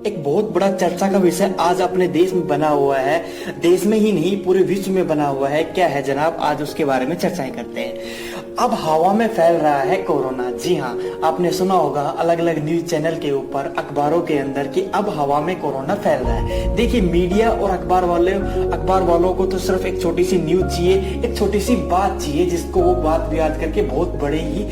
एक बहुत बड़ा चर्चा का विषय आज अपने देश में बना हुआ है, देश में ही नहीं पूरे विश्व में बना हुआ है। क्या है जनाब, आज उसके बारे में चर्चाएं करते हैं। अब हवा में फैल रहा है कोरोना। जी हाँ, आपने सुना होगा अलग अलग न्यूज चैनल के ऊपर, अखबारों के अंदर कि अब हवा में कोरोना फैल रहा है। देखिए, मीडिया और अखबार वालों को तो सिर्फ एक छोटी सी न्यूज चाहिए, एक छोटी सी बात चाहिए, जिसको वो बात भी याद करके बहुत बड़े ही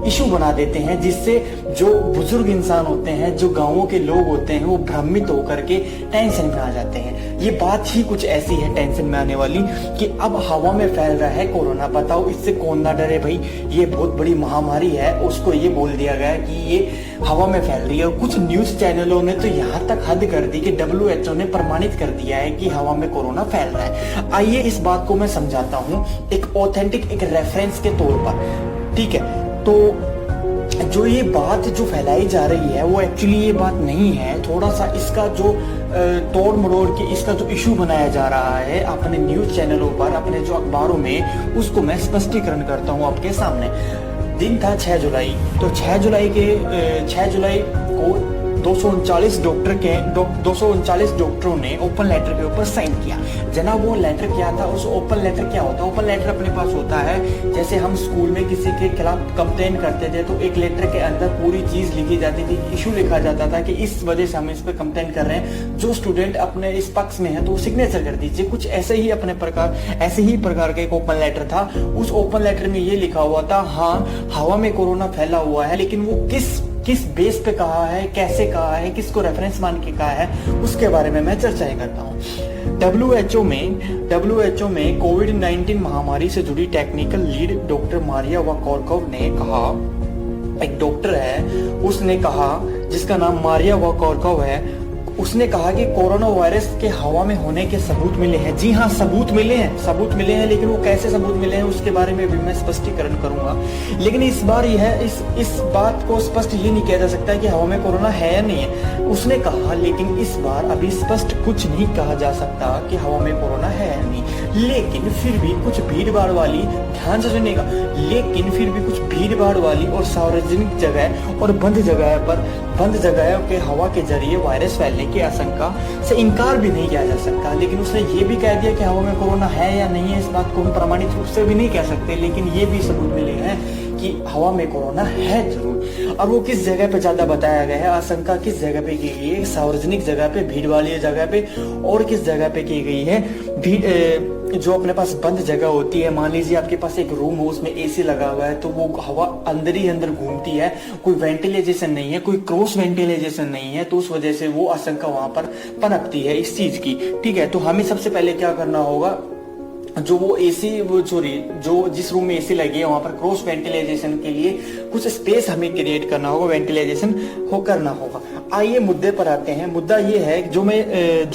इशू बना देते हैं, जिससे जो बुजुर्ग इंसान होते हैं, जो गांवों के लोग होते हैं, वो भ्रमित होकर के टेंशन में आ जाते हैं। ये बात ही कुछ ऐसी है टेंशन में आने वाली कि अब हवा में फैल रहा है कोरोना। बताओ, इससे कौन ना डरे भाई, ये बहुत बड़ी महामारी है। उसको ये बोल दिया गया कि ये हवा में फैल रही है। और कुछ न्यूज चैनलों ने तो यहाँ तक हद कर दी कि WHO ने प्रमाणित कर दिया है कि हवा में कोरोना फैल रहा है। आइए इस बात को मैं समझाता हूँ एक ऑथेंटिक, एक रेफरेंस के तौर पर। ठीक है, तो जो ये बात जो फैलाई जा रही है वो एक्चुअली ये बात नहीं है। थोड़ा सा इसका जो तोड़ मरोड़ के इसका जो इशू बनाया जा रहा है अपने न्यूज चैनलों पर, अपने जो अखबारों में, उसको मैं स्पष्टीकरण करता हूँ आपके सामने। दिन था 6 जुलाई, तो 6 जुलाई को 239 डॉक्टरों ने ओपन लेटर के ऊपर साइन किया। जनाब, वो लेटर क्या था? उस ओपन लेटर क्या होता है? ओपन लेटर अपने पास होता है, जैसे हम स्कूल में किसी के खिलाफ कंप्लेन करते थे तो एक लेटर के अंदर पूरी चीज लिखी जाती थी, इशू लिखा जाता था कि इस वजह से हम इस पर कंप्लेन कर रहे हैं। जो स्टूडेंट अपने इस पक्ष में है तो सिग्नेचर कर दीजिए। कुछ ऐसे ही प्रकार का एक ओपन लेटर था। उस ओपन लेटर में ये लिखा हुआ था, हाँ हवा में कोरोना फैला हुआ है, लेकिन वो किस बेस पे कहा है, कैसे कहा है, किसको रेफरेंस मान के कहा है, उसके बारे में मैं चर्चाएं करता हूँ। WHO में कोविड-19 महामारी से जुड़ी टेक्निकल लीड डॉक्टर मारिया वाकोरकोव ने कहा, एक डॉक्टर है, उसने कहा, जिसका नाम मारिया वाकोरकोव है, उसने कहा कि कोरोना वायरस के हवा में होने के सबूत मिले हैं। जी हाँ, सबूत मिले हैं, लेकिन वो कैसे सबूत मिले हैं उसके बारे में भी मैं स्पष्टीकरण करूंगा। लेकिन इस बार इस बात को स्पष्ट ये नहीं किया जा सकता कि हवा में कोरोना है या नहीं है। उसने कहा, लेकिन इस बार अभी स्पष्ट कुछ नहीं कहा जा सकता कि हवा में कोरोना है या नहीं। लेकिन फिर भी कुछ भीड़ भाड़ वाली, ध्यान से सुनिएगा, लेकिन फिर भी कुछ भीड़ भाड़ वाली और सार्वजनिक जगह और बंद जगह के हवा के जरिए वायरस फैलने की आशंका से इनकार भी नहीं किया जा सकता। लेकिन उसने ये भी कह दिया कि हवा में कोरोना है या नहीं है, इस बात को हम प्रमाणित रूप से भी नहीं कह सकते, लेकिन ये भी सबूत मिले हैं कि हवा में कोरोना है जरूर। और वो किस जगह पे ज्यादा बताया गया है, आशंका किस जगह पे की गई है? सार्वजनिक जगह पे, भीड़ वाली जगह पे। और किस जगह पे की गई है? जो अपने पास बंद जगह होती है, मान लीजिए आपके पास एक रूम हो, उसमें AC लगा हुआ है, तो वो हवा अंदर ही अंदर घूमती है, कोई वेंटिलेशन नहीं है, कोई क्रॉस वेंटिलेशन नहीं है, तो उस वजह से वो आशंका वहां पर पनपती है इस चीज की। ठीक है, तो हमें सबसे पहले क्या करना होगा, जो जिस रूम में AC लगी है वहां पर क्रॉस वेंटिलेशन के लिए कुछ स्पेस हमें क्रिएट करना होगा, वेंटिलेशन करना होगा। आइए मुद्दे पर आते हैं। मुद्दा ये है, जो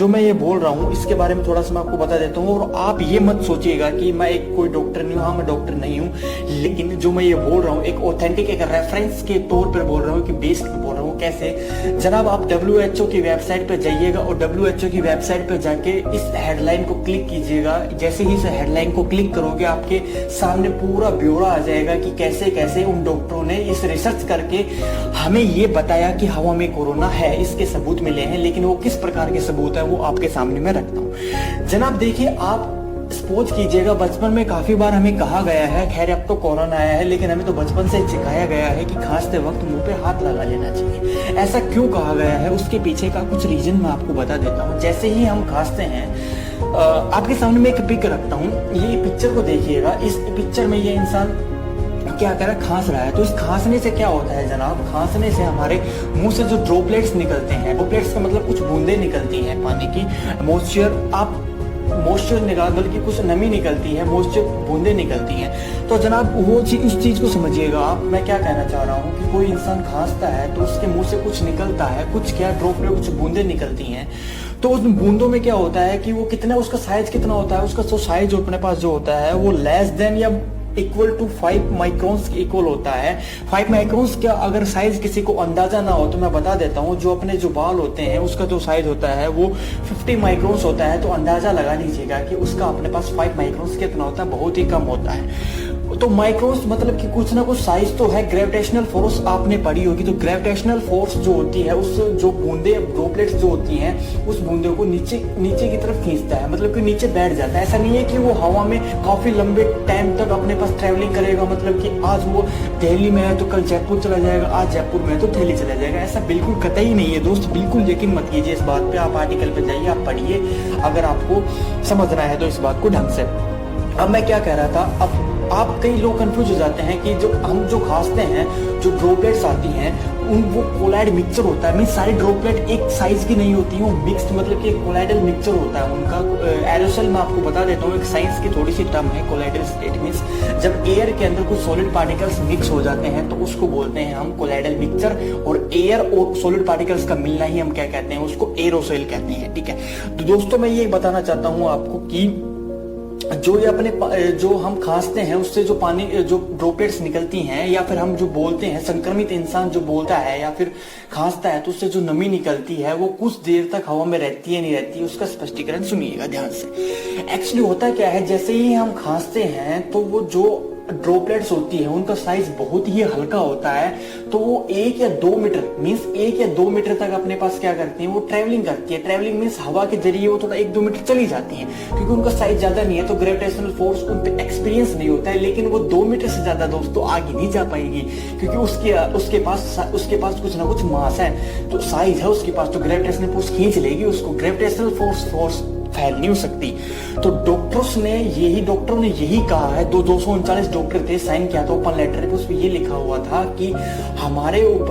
मैं ये बोल रहा हूँ इसके बारे में थोड़ा सा मैं आपको बता देता हूँ। और आप ये मत सोचिएगा कि मैं कोई डॉक्टर नहीं हूँ। हाँ, मैं डॉक्टर नहीं हूँ, लेकिन जो मैं ये बोल रहा हूँ एक ऑथेंटिक, एक रेफरेंस के तौर पर बोल रहा हूँ, कि बेस्ड बोल रहा हूँ। कैसे? जनाब, आप WHO की वेबसाइट पर जाइएगा और WHO की वेबसाइट पर जाके इस हेडलाइन को क्लिक कीजिएगा। जैसे ही इस हेडलाइन को क्लिक करोगे, आपके सामने पूरा ब्यौरा आ जाएगा कि कैसे कैसे उन डॉक्टरों ने इस रिसर्च करके हमें ये बताया कि हवा में कोरोना है, इसके सबूत मिले हैं। लेकिन वो किस प्रकार के सबूत है वो आपके सामने मैं रखता हूँ। जनाब देखिए, आप सपोज कीजिएगा, बचपन में काफी बार हमें कहा गया है, खैर अब तो कोरोना आया है, लेकिन हमें तो बचपन से सिखाया गया है कि खांसते वक्त मुंह पे हाथ लगा लेना चाहिए। ऐसा क्यों कहा गया है, उसके पीछे का कुछ रीजन मैं आपको बता देता हूँ। जैसे ही हम खांसते हैं, आपके सामने मैं एक पिक रखता हूँ, ये पिक्चर को देखिएगा। इस पिक्चर में ये इंसान क्या कर रहा है, खांस रहा है। तो इस खांसने से क्या होता है जनाब, खांसने से हमारे मुंह से जो ड्रॉपलेट्स निकलते हैं, ड्रॉपलेट्स का मतलब कुछ बूंदे निकलती हैं पानी की, मॉइस्चर निकाल, बल्कि कुछ नमी निकलती है, मॉइस्चर बूंदे निकलती हैं। तो जनाब उस चीज को समझिएगा आप। मैं क्या कहना चाह रहा हूँ कि कोई इंसान खांसता है तो उसके मुंह से कुछ निकलता है, कुछ क्या ड्रॉपलेट, कुछ बूंदे निकलती हैं। तो उस बूंदों में क्या होता है कि वो कितना, उसका साइज कितना होता है, उसका साइज अपने पास जो होता है वो लेस देन या इक्वल टू 5 माइक्रोन्स के इक्वल होता है। 5 माइक्रोन्स का अगर साइज किसी को अंदाजा ना हो तो मैं बता देता हूँ, जो अपने जो बाल होते हैं उसका जो साइज होता है वो 50 माइक्रोन्स होता है। तो अंदाजा लगा लीजिएगा कि उसका अपने पास 5 माइक्रोन्स कितना होता है, बहुत ही कम होता है। तो माइक्रोस मतलब कि कुछ ना कुछ साइज तो है। ग्रेविटेशनल फोर्स आपने पढ़ी होगी, तो ग्रेविटेशनल फोर्स जो होती है उस जो बूंदे ड्रॉपलेट्स जो होती हैं उस बूंदे को नीचे की तरफ खींचता है, मतलब कि नीचे बैठ जाता है। ऐसा नहीं है कि वो हवा में काफी लंबे टाइम तक अपने पास ट्रेवलिंग करेगा, मतलब कि आज वो दिल्ली में है तो कल जयपुर चला जाएगा, आज जयपुर में है तो दिल्ली चला जाएगा। ऐसा बिल्कुल कतई नहीं है दोस्त, बिल्कुल यकीन मत कीजिए इस बात पे। आप आर्टिकल पे जाइए, आप पढ़िए अगर आपको समझना है तो इस बात को ढंग से। अब मैं क्या कह रहा था, अब आप कई लोग कंफ्यूज हो जाते हैं कि जो हम जो खांसते हैं, जो ड्रॉपलेट्स आती हैं उन वो कोलाइड मिक्सचर होता है। मीन सारी ड्रॉपलेट एक साइज की नहीं होती, वो मिक्स्ड मतलब कि एक कोलाइडल मिक्सचर होता है उनका। एरोसोल मैं आपको बता देता हूँ, एक साइंस की थोड़ी सी टर्म है कोलाइडल स्टेट। मीन्स जब एयर के अंदर कुछ सॉलिड पार्टिकल्स मिक्स हो जाते हैं तो उसको बोलते हैं हम कोलाइडल मिक्सचर, और एयर और सॉलिड पार्टिकल्स का मिलना ही हम क्या कहते हैं, उसको एरोसोल कहते हैं। ठीक है, तो दोस्तों मैं ये बताना चाहता हूँ आपको कि जो ये अपने जो हम खांसते हैं उससे जो पानी जो ड्रॉपलेट्स निकलती हैं, या फिर हम जो बोलते हैं, संक्रमित इंसान जो बोलता है या फिर खांसता है तो उससे जो नमी निकलती है वो कुछ देर तक हवा में रहती है नहीं रहती है, उसका स्पष्टीकरण सुनिएगा ध्यान से। एक्चुअली होता क्या है, जैसे ही हम खांसते हैं तो वो जो ड्रॉपलेट्स होती है उनका साइज बहुत ही हल्का होता है, तो वो 1 या 2 मीटर मीन्स 1 या 2 मीटर तक अपने पास क्या करती है, वो ट्रेवलिंग करती है। ट्रेवलिंग मीन्स हवा के जरिए वो थोड़ा 1-2 मीटर चली जाती है, क्योंकि उनका साइज ज्यादा नहीं है तो ग्रेविटेशनल फोर्स उन पे एक्सपीरियंस नहीं होता है। लेकिन वो 2 मीटर से ज्यादा दोस्तों आगे नहीं जा पाएगी, क्योंकि उसके पास कुछ ना कुछ मास है, तो साइज है उसके पास, तो ग्रेविटेशनल फोर्स खींच लेगी उसको। ग्रेविटेशनल फोर्स फैल नहीं हो सकती। तो डॉक्टरों ने यही कहा है, 239 डॉक्टर थे, साइन किया था ओपन लेटर पे, उसमें ये लिखा हुआ था कि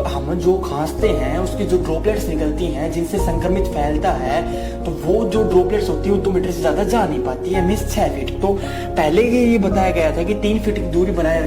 हम जो खांसते हैं उसकी जो ड्रॉपलेट्स निकलती हैं जिनसे संक्रमित फैलता है, तो वो जो ड्रॉपलेट्स होती है वो 2 मीटर से ज्यादा जा नहीं पाती है, मीन्स 6 फीट। तो पहले ये बताया गया था कि 3 फीट की दूरी बनाए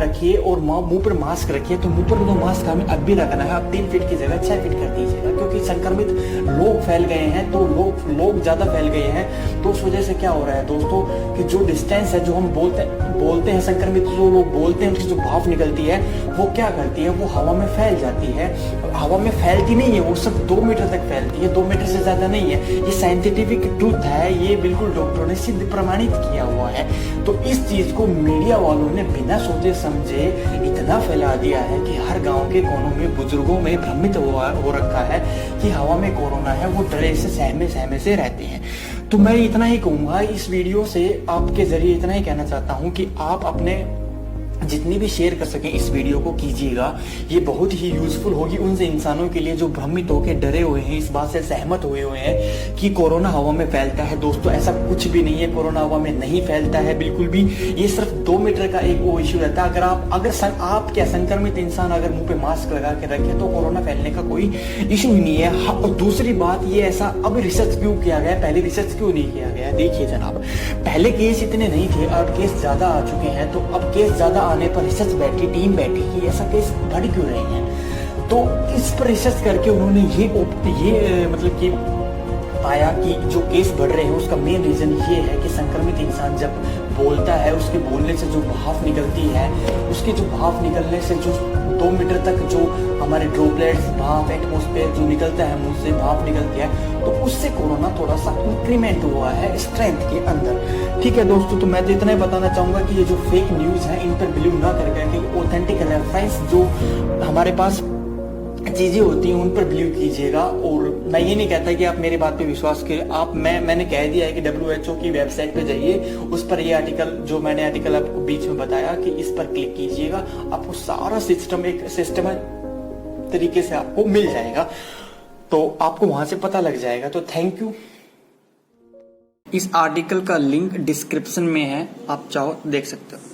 रखिए और मुंह पर मास्क रखिए। तो मुंह पर तो मास्क हमें अब भी रखना है, अब 3 फीट की जगह 6 फीट कर दीजिएगा, क्योंकि संक्रमित लोग फैल गए हैं, तो लोग ज्यादा फैल गए हैं। तो उस वजह से क्या हो रहा है दोस्तों कि जो डिस्टेंस है, जो हम बोलते हैं संक्रमित जो लोग बोलते हैं, उसकी जो भाप निकलती है वो क्या करती है, वो हवा में फैल जाती है। हवा में फैलती नहीं है, वो सिर्फ 2 मीटर तक फैलती है, 2 मीटर से ज्यादा नहीं है। ये साइंटिफिक ट्रूथ है, ये बिल्कुल डॉक्टरों ने सिद्ध प्रमाणित किया हुआ है। तो इस चीज को मीडिया वालों ने बिना सोचे समझे इतना फैला दिया है कि हर गांव के कोनों में बुजुर्गों में भ्रमित हो रखा है कि हवा में कोरोना है, वो डरे से सहमे से रहते हैं। तो मैं इतना ही कहूंगा इस वीडियो से, आपके जरिए इतना ही कहना चाहता हूं कि आप अपने जितनी भी शेयर कर सकें इस वीडियो को कीजिएगा। ये बहुत ही यूजफुल होगी उन इंसानों के लिए जो भ्रमित होकर डरे हुए हैं, इस बात से सहमत हुए हैं कि कोरोना हवा में फैलता है। दोस्तों ऐसा कुछ भी नहीं है, कोरोना हवा में नहीं फैलता है बिल्कुल भी। ये सिर्फ 2 मीटर का एक वो इश्यू रहता है। अगर आप क्या संक्रमित इंसान अगर मुंह पे मास्क लगा के रखे तो कोरोना फैलने का कोई इश्यू ही नहीं है। और दूसरी बात ये ऐसा अब रिसर्च क्यों किया गया, पहले रिसर्च क्यों नहीं किया गया? देखिए जनाब, पहले केस इतने नहीं थे, अब केस ज्यादा आ चुके हैं, तो अब केस ज्यादा आने पर रिसर्च टीम बैठी कि ऐसा केस बढ़ क्यों रहे हैं। तो इस पर रिसर्च करके उन्होंने ये मतलब कि पाया कि जो केस बढ़ रहे हैं उसका मेन रीजन ये है कि संक्रमित इंसान जब बोलता है, उसके बोलने से जो भाप निकलती है, उसकी जो भाप निकलने से जो 2 मीटर तक जो हमारे ड्रॉपलेट्स भाप एटमॉस्फेयर जो निकलता है, मुंह से भाप निकलती है, तो उससे कोरोना थोड़ा सा इंक्रीमेंट हुआ है स्ट्रेंथ के अंदर। ठीक है दोस्तों, तो मैं तो इतना ही बताना चाहूंगा कि ये जो फेक न्यूज है इन पर बिलीव ना करके ऑथेंटिक रेफरेंस जो हमारे पास चीजें होती हैं उन पर बिलीव कीजिएगा। और मैं ये नहीं कहता कि आप मेरी बात पे विश्वास करें। मैंने कह दिया है कि WHO की वेबसाइट पे जाइए, उस पर ये आर्टिकल जो मैंने आर्टिकल आपको बीच में बताया कि इस पर क्लिक कीजिएगा, आपको सारा सिस्टम एक सिस्टम तरीके से आपको मिल जाएगा, तो आपको वहां से पता लग जाएगा। तो थैंक यू। इस आर्टिकल का लिंक डिस्क्रिप्शन में है, आप चाहो देख सकते हो।